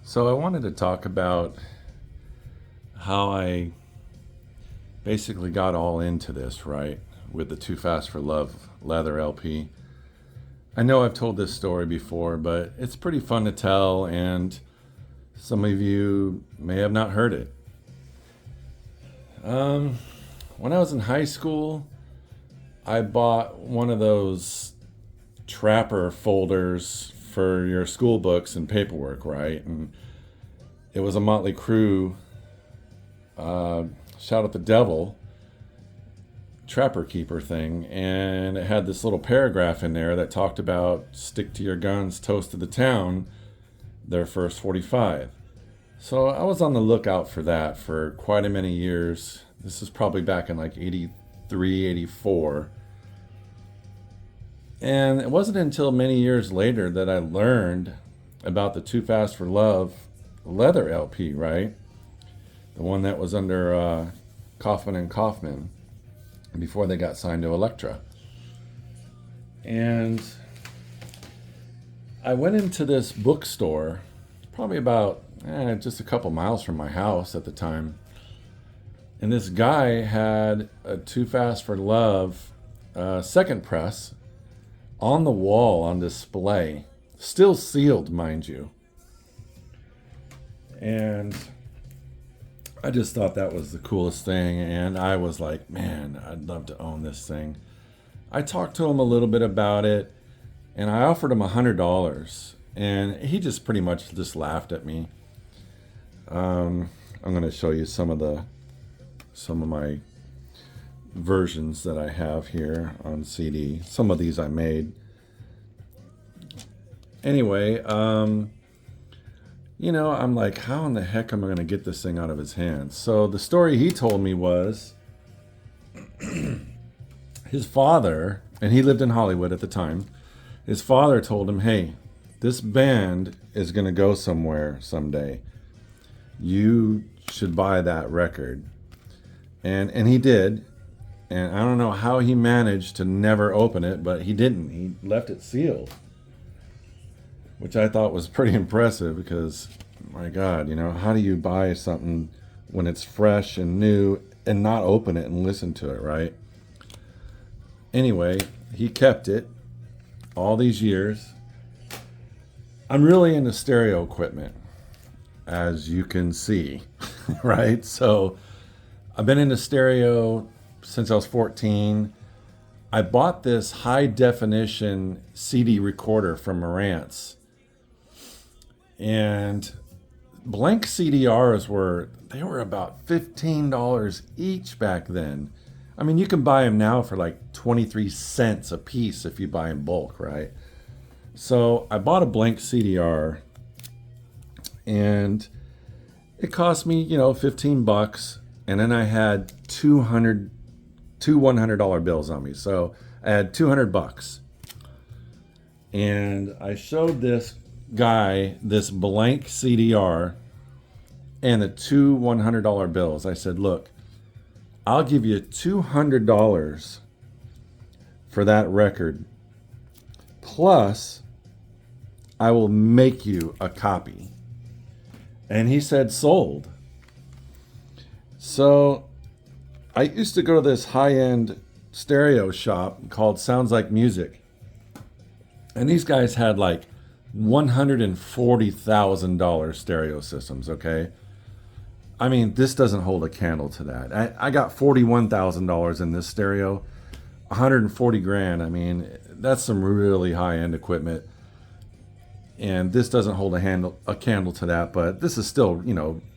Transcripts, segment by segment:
So I wanted to talk about how I basically got all into this, right? With the Too Fast for Love leather LP. I know I've told this story before, but it's pretty fun to tell, and some of you may have not heard it. Um, when I was in high school, I bought one of those trapper folders for your school books and paperwork, right? And it was a Motley Crue, Shout at the Devil, Trapper Keeper thing. And it had this little paragraph in there that talked about stick to your guns, toast to the town, their first 45. So I was on the lookout for that for quite a many years. This is probably back in like 83, 84. And it wasn't until many years later that I learned about the Too Fast for Love leather LP, right? The one that was under Kaufman and Kaufman before they got signed to Elektra. And I went into this bookstore, probably about just a couple miles from my house at the time. And this guy had a Too Fast for Love second press on the wall on display, still sealed, mind you. And I just thought that was the coolest thing, and I was like, man, I'd love to own this thing. I talked to him a little bit about it, and I offered him $100, and he just pretty much just laughed at me. I'm going to show you some of my versions that I have here on CD. Some of these I made. Anyway, I'm like, how in the heck am I going to get this thing out of his hands? So the story he told me was his father, and he lived in Hollywood at the time, his father told him, hey, this band is going to go somewhere someday. You should buy that record. And he did. And I don't know how he managed to never open it, but he didn't. He left it sealed, which I thought was pretty impressive because, my God, how do you buy something when it's fresh and new and not open it and listen to it, right? Anyway, he kept it all these years. I'm really into stereo equipment, as you can see, right? So I've been into stereo since I was 14. I bought this high definition CD recorder from Marantz. And blank CDRs were about $15 each back then. I mean, you can buy them now for like 23 cents a piece if you buy in bulk, right? So I bought a blank CDR, and it cost me, $15. And then I had two $100 bills on me. So I had $200. And I showed this guy this blank CDR and the two $100 bills. I said, look, I'll give you $200 for that record, plus I will make you a copy. And he said, sold. So I used to go to this high-end stereo shop called Sounds Like Music. And these guys had like $140,000 stereo systems, okay? I mean, this doesn't hold a candle to that. I got $41,000 in this stereo, 140 grand. I mean, that's some really high-end equipment. And this doesn't hold a candle to that, but this is still,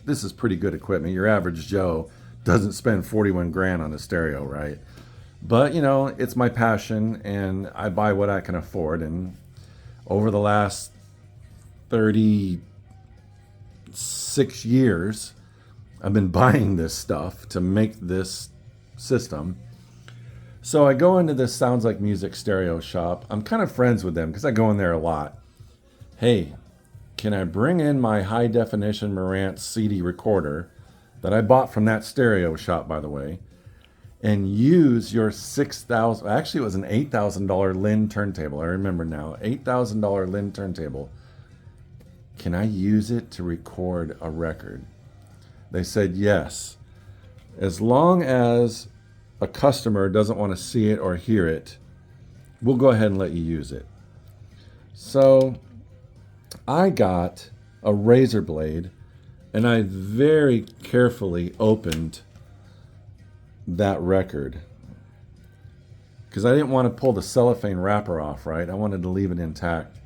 this is pretty good equipment. Your average Joe doesn't spend 41 grand on a stereo, right? But, it's my passion, and I buy what I can afford. And over the last 36 years, I've been buying this stuff to make this system. So I go into this Sounds Like Music stereo shop. I'm kind of friends with them because I go in there a lot. Hey, can I bring in my high definition Marantz CD recorder that I bought from that stereo shop, by the way, and use your actually it was an $8,000 Linn turntable. I remember now, $8,000 Linn turntable. can I use it to record a record? They said yes, as long as a customer doesn't want to see it or hear it, we'll go ahead and let you use it. So I got a razor blade and I very carefully opened that record because I didn't want to pull the cellophane wrapper off, right? I wanted to leave it intact.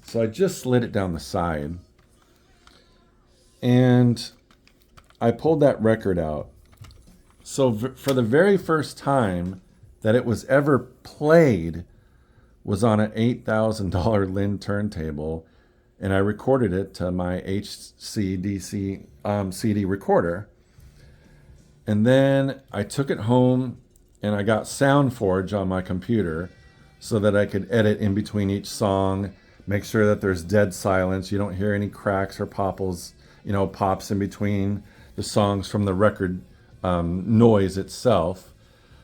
So I just slid it down the side and I pulled that record out. So for the very first time that it was ever played was on an $8,000 Lynn turntable, and I recorded it to my HCDC CD recorder. And then I took it home and I got SoundForge on my computer so that I could edit in between each song, make sure that there's dead silence. You don't hear any cracks or pops in between the songs from the record noise itself.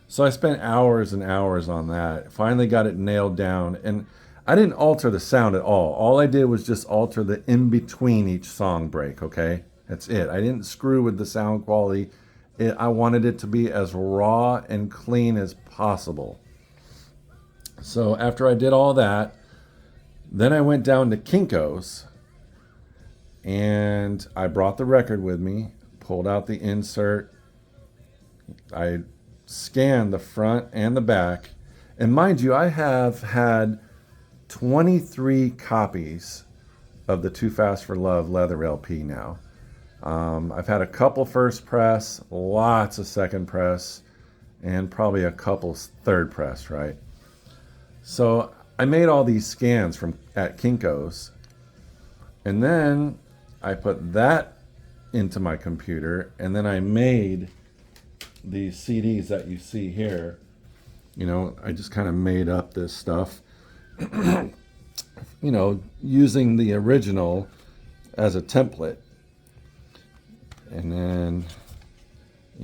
So I spent hours and hours on that. Finally got it nailed down, and I didn't alter the sound at all. All I did was just alter the in between each song break, okay? That's it. I didn't screw with the sound quality. I wanted it to be as raw and clean as possible. So after I did all that, then I went down to Kinko's and I brought the record with me, pulled out the insert. I scanned the front and the back. And mind you, I have had 23 copies of the Too Fast for Love leather LP now. I've had a couple first press, lots of second press, and probably a couple third press, right? So I made all these scans at Kinko's, and then I put that into my computer, and then I made these CDs that you see here. I just kind of made up this stuff, using the original as a template. And then,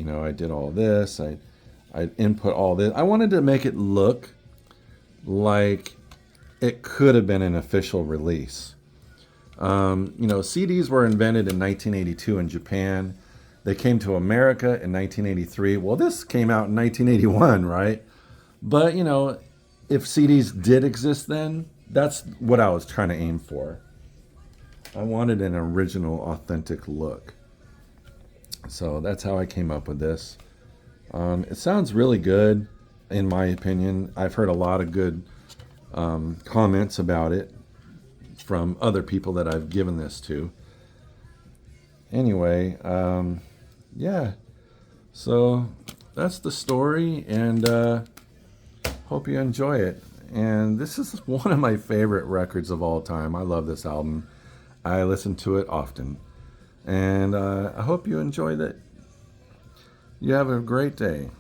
I did all this. I input all this. I wanted to make it look like it could have been an official release. CDs were invented in 1982 in Japan. They came to America in 1983. Well, this came out in 1981, right? But, if CDs did exist then, that's what I was trying to aim for. I wanted an original, authentic look. So that's how I came up with this. It sounds really good, in my opinion. I've heard a lot of good comments about it from other people that I've given this to. Anyway, yeah. So that's the story, and hope you enjoy it. And this is one of my favorite records of all time. I love this album. I listen to it often. And I hope you enjoyed it. You have a great day.